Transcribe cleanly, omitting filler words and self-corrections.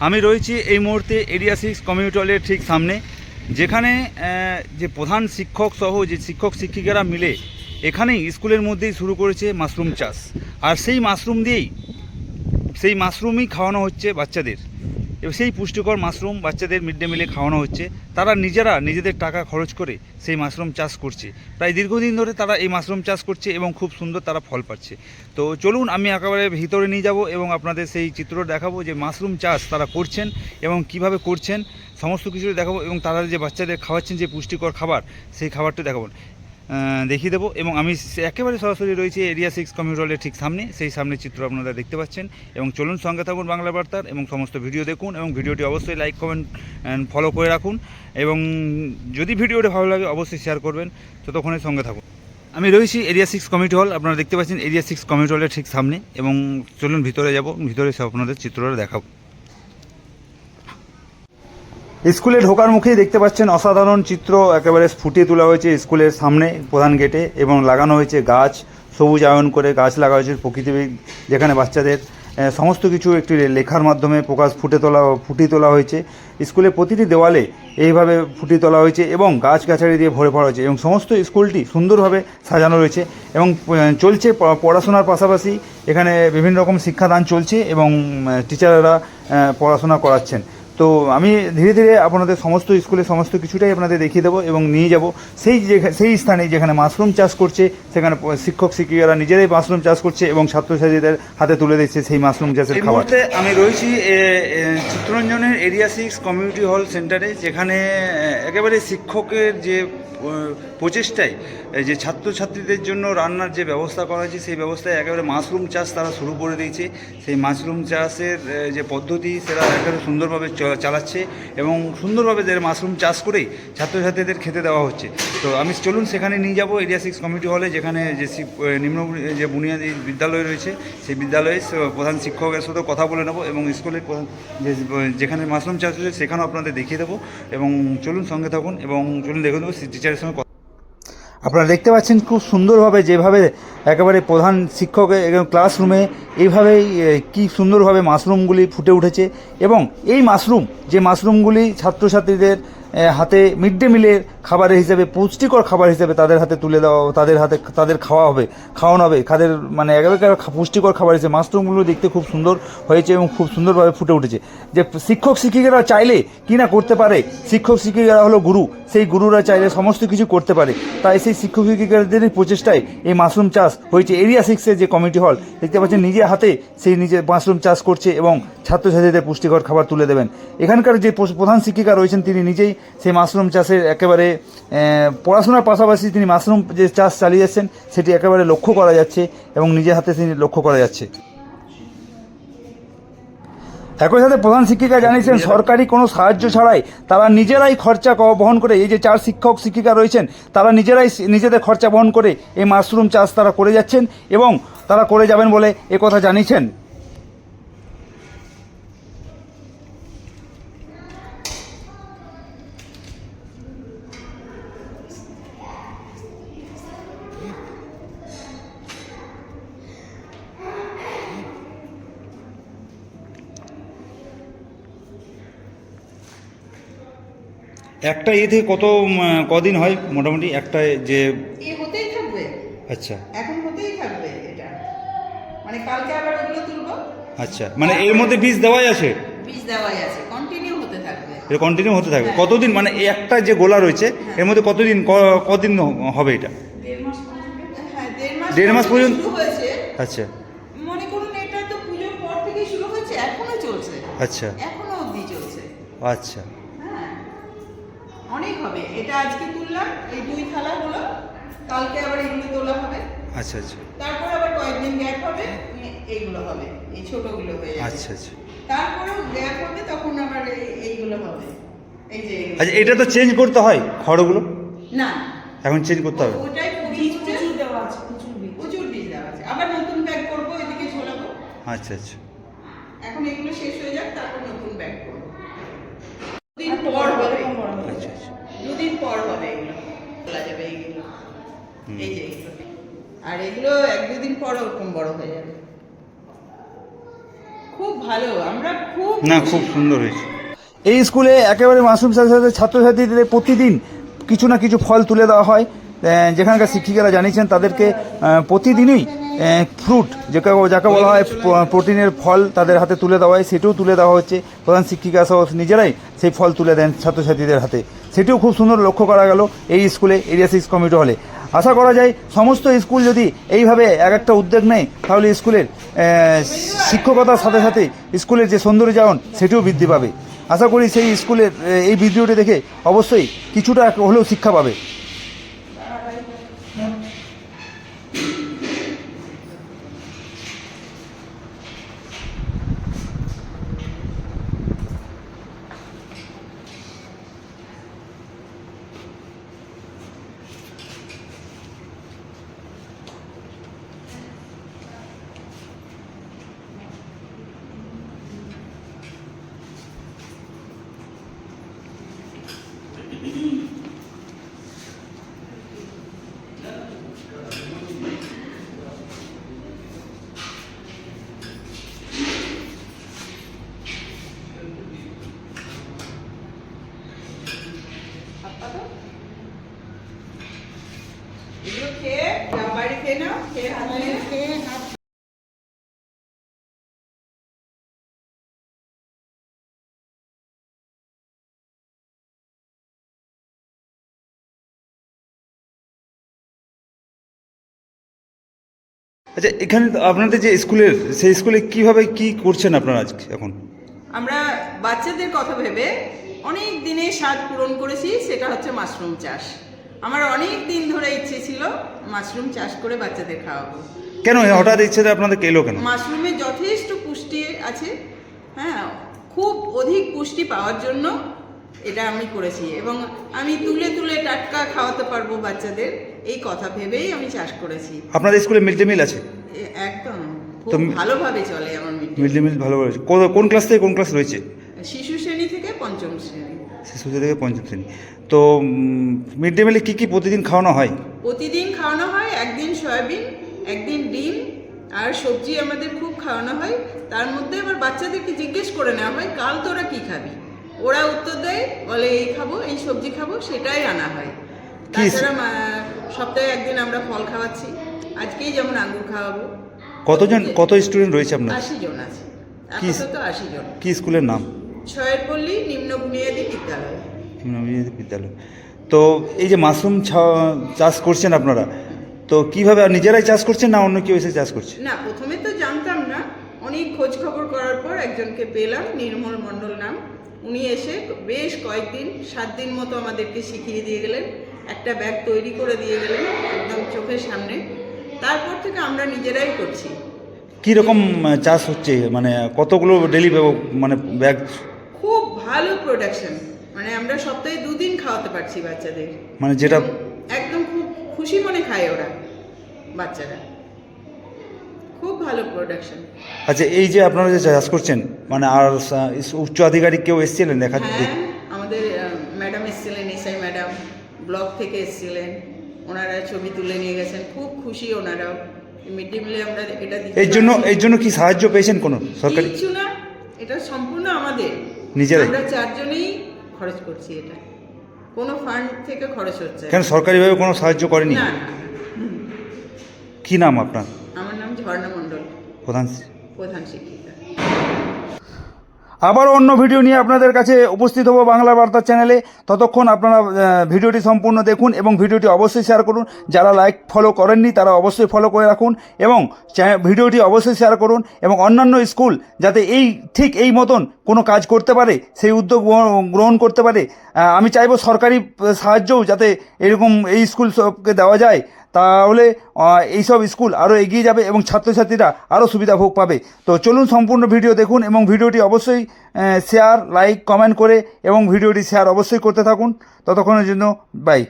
আমি রয়েছি এই মুহূর্তে এরিয়া 6 কমিউনিটি হলের ঠিক সামনে, যেখানে যে প্রধান শিক্ষক সহ যে শিক্ষক শিক্ষিকারা মিলে এখানেই স্কুলের মধ্যেই শুরু করেছে মাশরুম চাষ। আর সেই মাশরুমই খাওয়ানো হচ্ছে বাচ্চাদের, এবং সেই পুষ্টিকর মাশরুম বাচ্চাদের মিড ডে মিলে খাওয়ানো হচ্ছে। তারা নিজেদের টাকা খরচ করে সেই মাশরুম চাষ করছে। প্রায় দীর্ঘদিন ধরে তারা এই মাশরুম চাষ করছে এবং খুব সুন্দর তারা ফল পাচ্ছে। তো চলুন আমি একেবারে ভিতরে নিয়ে যাব এবং আপনাদের সেই চিত্র দেখাবো যে মাশরুম চাষ তারা করছেন এবং কিভাবে করছেন সমস্ত কিছু দেখাবো, এবং তারা যে বাচ্চাদের খাওয়াচ্ছেন যে পুষ্টিকর খাবার, সেই খাবারটা দেখাবো, দেখিয়ে দেবো। এবং আমি একেবারে সরাসরি রয়েছি এরিয়া 6 কমিউনিটি হলের ঠিক সামনে, সেই সামনের চিত্র আপনারা দেখতে পাচ্ছেন। এবং চলুন সঙ্গে থাকুন বাংলা বার্তার, এবং সমস্ত ভিডিও দেখুন, এবং ভিডিওটি অবশ্যই লাইক কমেন্ট ফলো করে রাখুন, এবং যদি ভিডিওটি ভালো লাগে অবশ্যই শেয়ার করবেন। ততক্ষণে সঙ্গে থাকুন। আমি রয়েছি এরিয়া 6 কমিউনিটি হল, আপনারা দেখতে পাচ্ছেন এরিয়া 6 কমিউনিটি হলের ঠিক সামনে, এবং চলুন ভিতরে যাব, ভিতরে সব আপনাদের চিত্রটা দেখাবো। স্কুলে ঢোকার মুখেই দেখতে পাচ্ছেন অসাধারণ চিত্র একেবারে ফুটিয়ে তোলা হয়েছে স্কুলের সামনে প্রধান গেটে, এবং লাগানো হয়েছে গাছ, সবুজ আয়ন করে গাছ লাগা হয়েছে প্রকৃতিবিদ, যেখানে বাচ্চাদের সমস্ত কিছু একটি লেখার মাধ্যমে ফুটিয়ে তোলা হয়েছে। স্কুলের প্রতিটি দেওয়ালে এইভাবে ফুটিয়ে তোলা হয়েছে এবং গাছগাছালি দিয়ে ভরে পড়া হয়েছে, এবং সমস্ত স্কুলটি সুন্দরভাবে সাজানো রয়েছে। এবং চলছে পড়াশোনার পাশাপাশি এখানে বিভিন্ন রকম শিক্ষাদান চলছে, এবং টিচাররা পড়াশোনা করাচ্ছেন। তো আমি ধীরে ধীরে আপনাদের সমস্ত স্কুলে সমস্ত কিছুটাই আপনাদের দেখিয়ে দেবো এবং নিয়ে যাব সেই স্থানে যেখানে মাশরুম চাষ করছে, সেখানে শিক্ষক শিক্ষিকারা নিজেরাই মাশরুম চাষ করছে এবং ছাত্রছাত্রীদের হাতে তুলে দিচ্ছে সেই মাশরুম চাষের খাবার। আমি রয়েছি চিত্তরঞ্জনের এরিয়া 6 কমিউনিটি হল সেন্টারে, যেখানে একেবারে শিক্ষকের যে প্রচেষ্টায় যে ছাত্রছাত্রীদের জন্য রান্নার যে ব্যবস্থা করা হয়েছে, সেই ব্যবস্থায় একেবারে মাশরুম চাষ তারা শুরু করে দিয়েছে। সেই মাশরুম চাষের যে পদ্ধতি সেটা একেবারে সুন্দরভাবে চালাচ্ছে, এবং সুন্দরভাবে মাশরুম চাষ করেই ছাত্রছাত্রীদের খেতে দেওয়া হচ্ছে। তো আমি চলুন সেখানে নিয়ে যাব এরিয়া 6 কমিউনিটি হলে, যেখানে যে নিম্ন যে বুনিয়াদী বিদ্যালয় রয়েছে, সেই বিদ্যালয়ের প্রধান শিক্ষকের সাথেও কথা বলে নেব, এবং স্কুলের যেখানে মাশরুম চাষ হচ্ছে সেখানেও আপনাদের দেখিয়ে দেবো। এবং চলুন সঙ্গে থাকুন, এবং চলুন দেখে দেবো টিচারের সঙ্গে। আপনারা দেখতে পাচ্ছেন খুব সুন্দরভাবে যেভাবে একেবারে প্রধান শিক্ষক এবং ক্লাসরুমে এইভাবেই কি সুন্দরভাবে মাশরুমগুলি ফুটে উঠেছে, এবং এই মাশরুমগুলি ছাত্রছাত্রীদের হাতে মিড ডে মিলের খাবার হিসেবে, পুষ্টিকর খাবার হিসেবে তাদের হাতে তুলে দেওয়া, তাদের খাওয়ানো হবে মানে একেবারে পুষ্টিকর খাবার হিসেবে। মাশরুমগুলো দেখতে খুব সুন্দর হয়েছে এবং খুব সুন্দরভাবে ফুটে উঠেছে। যে শিক্ষক শিক্ষিকারা চাইলে কি না করতে পারে, শিক্ষক শিক্ষিকারা হলো গুরু, সেই গুরুরা চাইলে সমস্ত কিছু করতে পারে। তাই সেই শিক্ষক শিক্ষিকাদের প্রচেষ্টায় এই মাশরুম চাষ হয়েছে। এরিয়া 6-এর যে কমিউনিটি হল দেখতে পাচ্ছেন নিজের হাতে সেই মাশরুম চাষ করছে এবং ছাত্রছাত্রীদের পুষ্টিকর খাবার তুলে দেবেন। এখানকার যে প্রধান শিক্ষিকা রয়েছেন তিনি নিজেই সেই মাশরুম চাষের একেবারে পড়াশোনার পাশাপাশি তিনি মাশরুম যে চাষ চালিয়ে যাচ্ছেন সেটি একেবারে লক্ষ্য করা যাচ্ছে, এবং নিজের হাতে তিনি লক্ষ্য করা যাচ্ছে। একই সাথে প্রধান শিক্ষিকা জানিয়েছেন সরকারি কোনো সাহায্য ছাড়াই তারা নিজেরাই খরচা বহন করে, এই যে 4 শিক্ষক শিক্ষিকা রয়েছেন তারা নিজেদের খরচা বহন করে এই মাশরুম চাষ তারা করে যাচ্ছেন, এবং তারা করে যাবেন বলে একথা জানিয়েছেন। একটা থেকে কদিন হয় মোটামুটি একটা যে হতেই থাকবে? আচ্ছা, এখন হতেই থাকবে এটা, মানে কালকে আবার ওগুলো তুলবো। আচ্ছা, মানে এর মধ্যে বীজ দেওয়াই আছে? বীজ দেওয়াই আছে, কন্টিনিউ হতে থাকবে। এটা কন্টিনিউ হতে থাকবে? কতদিন, মানে এই একটা যে গোলা রয়েছে এর মধ্যে কদিন হবে এটা? 1.5 মাস পর্যন্ত। হ্যাঁ, 1.5 মাস পর্যন্ত শুরু হয়েছে। আচ্ছা, মনে করুন এটা তো পুজোর পর থেকে শুরু হয়েছে, এখনো চলছে। আচ্ছা, এখনো অবধি চলছে। আচ্ছা, হ্যাঁ, অনেক হবে। এটা আজকে তুললাম, এই 2 থালা হলো, কালকে আবার এগুলো তোলা হবে। আচ্ছা, আচ্ছা, তারপর আবার কয়েকদিন গ্যাপ হবে, এইগুলো হবে, এই ছোটগুলো হয়ে যাবে। আচ্ছা, আচ্ছা, তারপরেও গ্যাপ হবে, তখন আবার এইগুলো হবে। এই যে আচ্ছা, এটা তো চেঞ্জ করতে হয় খড়গুলো? না, এখন চেঞ্জ করতে হবে? ওটাই প্রচুর দেওয়া আছে, প্রচুর বীজ দেওয়া আছে। আবার নতুন ব্যাগ করবো, এদিকে ঝোলাবো। আচ্ছা, আচ্ছা, এখন এগুলো শেষ হয়ে যাক, তারপর নতুন ব্যাগ করবো। 2 দিন পর হবে। আচ্ছা, আচ্ছা, 2 দিন পর হবে এগুলো, তোলা যাবে এইগুলো। এই যে এইগুলো, আর এগুলো 1-2 দিন পর ওরকম বড় হয়ে যাবে। খুব ভালো, আমরা খুব না, খুব সুন্দর হয়েছে। এই স্কুলে একেবারে মাশরুম সাথে সাথে ছাত্রছাত্রীদের প্রতিদিন কিছু না কিছু ফল তুলে দেওয়া হয়। যেখানকার শিক্ষিকারা জানিয়েছেন তাদেরকে প্রতিদিনই ফ্রুট যাকে বলা হয় প্রোটিনের ফল তাদের হাতে তুলে দেওয়া হয়, সেটাও তুলে দেওয়া হচ্ছে। প্রধান শিক্ষিকা সহ নিজেরাই সেই ফল তুলে দেন ছাত্রছাত্রীদের হাতে, সেটিও খুব সুন্দর লক্ষ্য করা গেল এই স্কুলে, এরিয়া 6 কমিউনিটি হলে। আশা করা যায় সমস্ত স্কুল যদি এইভাবে এক একটা উদ্যোগ নেয় তাহলে স্কুলের শিক্ষকতার সাথে সাথে স্কুলের যে সৌন্দর্যায়ন সেটিও বৃদ্ধি পাবে। আশা করি সেই স্কুলের এই ভিডিওটি দেখে অবশ্যই কিছুটা হলেও শিক্ষা পাবে। এগুলো খেয়ে বাড়ি খেয়ে নাও, খেয়ে হাত ধুয়ে আচ্ছা, এখানে আপনাদের যে স্কুলের সেই স্কুলে কিভাবে কি করছেন আপনারা আজকে এখন? আমরা বাচ্চাদের কথা ভেবে অনেক দিনের স্বাদ পূরণ করেছি, সেটা হচ্ছে মাশরুম চাষ। আমার অনেক দিন ধরে ইচ্ছে ছিল মাশরুম চাষ করে বাচ্চাদের খাওয়াবো। কেন হঠাৎ ইচ্ছেটা আপনাদের এলো কেন? মাশরুমে যথেষ্ট পুষ্টি আছে, হ্যাঁ, খুব অধিক পুষ্টি পাওয়ার জন্য এটা আমি করেছি, এবং আমি তুলে তুলে টাটকা খাওয়াতে পারবো বাচ্চাদের, এই কথা ভেবেই আমি চাষ করেছি। আপনাদের স্কুলে মিড ডে মিল আছে? একদম খুব ভালোভাবে চলে আমার মিড ডে মিল ভালোভাবে। কোন ক্লাস থেকে কোন ক্লাস রয়েছে? শিশু শ্রেণী থেকে পঞ্চম শ্রেণী। শিশু থেকে পঞ্চম শ্রেণী। তো মিড ডে মিলে কী কী প্রতিদিন খাওয়ানো হয়? প্রতিদিন খাওয়ানো হয়, একদিন সয়াবিন, একদিন ডিম আর সবজি আমাদের খুব খাওয়ানো হয়। তার মধ্যে আবার বাচ্চাদেরকে জিজ্ঞেস করে নেওয়া হয় কাল তোরা কি খাবি, ওরা উত্তর দেয়, বলে এই খাবো, এই সবজি খাবো, সেটাই আনা হয়। তাছাড়া সপ্তাহে একদিন আমরা ফল খাওয়াচ্ছি, আজকেই যেমন আঙ্গুর খাওয়াবো। কত স্টুডেন্ট রয়েছে আপনার? 80 জন আছে আপাতত, 80 জন। কি স্কুলের নাম? ছয়েরপল্লী নিম্ন বুনিয়াদী বিদ্যালয়। বিদ্যালয়। তো এই যে মাশরুম চাষ করছেন আপনারা, তো কিভাবে নিজেরাই চাষ করছেন না অন্য কেউ এসে চাষ করছে? না, প্রথমে তো জানতাম না, অনেক খোঁজ খবর করার পর একজনকে পেলাম, নির্মল মণ্ডল নাম। উনি এসে বেশ কয়েকদিন 7 দিন মতো আমাদেরকে শিখিয়ে দিয়ে গেলেন, একটা ব্যাগ তৈরি করে দিয়ে গেলেন একদম চোখের সামনে। তারপর থেকে আমরা নিজেরাই করছি। কি রকম চাষ হচ্ছে, মানে কতগুলো ডেলি মানে ব্যাগ? খুব ভালো প্রোডাকশন, মানে আমরা সপ্তাহে 2 দিন খাওয়াতে পারছি বাচ্চাদের, মানে যেটা একদম খুব খুশি মনে খায় ওরা, বাচ্চারা। খুব ভালো প্রোডাকশন। আচ্ছা, এই যে আপনারা যে চাষ করছেন, মানে আর উচ্চ আধিকারিক কেউ এসেছিলেন দেখা? হ্যাঁ, আমাদের ম্যাডাম এসেছিলেন, এসআই ম্যাডাম ব্লক থেকে এসেছিলেন, ওনারা ছবি তুলে নিয়ে গেছেন, খুব খুশি ওনারাও। মিড ডে মিলে আমরা এটা এই জন্য কি সাহায্য পেয়েছেন কোনো সরকারি? কিছু না, এটা সম্পূর্ণ আমাদের নিজেরাই, আমরা 4 জনেই খরচ করছি, এটা কোনো ফান্ড থেকে খরচ হচ্ছে না। কেন সরকারিভাবে কোনো সাহায্য করেনি? না। কি নাম আপনার? আমার নাম ঝর্ণা মণ্ডল, প্রধান শিক্ষিকা। আবার অন্য ভিডিও নিয়ে আপনাদের কাছে উপস্থিত হব বাংলা বার্তা চ্যানেলে। ততক্ষণ আপনারা ভিডিওটি সম্পূর্ণ দেখুন এবং ভিডিওটি অবশ্যই শেয়ার করুন। যারা লাইক ফলো করেননি তারা অবশ্যই ফলো করে রাখুন এবং ভিডিওটি অবশ্যই শেয়ার করুন, এবং অন্যান্য স্কুল যাতে ঠিক এই মতন কোনো কাজ করতে পারে সেই উদ্যোগ গ্রহণ করতে পারে। আমি চাইব সরকারি সাহায্যও যাতে এরকম এই স্কুল সবকে দেওয়া যায়, তাহলে এইসব স্কুল আরও এগিয়ে যাবে এবং ছাত্রছাত্রীরা আরও সুবিধা ভোগ পাবে। তো চলুন সম্পূর্ণ ভিডিও দেখুন এবং ভিডিওটি অবশ্যই শেয়ার, লাইক, কমেন্ট করে এবং ভিডিওটি শেয়ার অবশ্যই করতে থাকুন। ততক্ষণের জন্য বাই।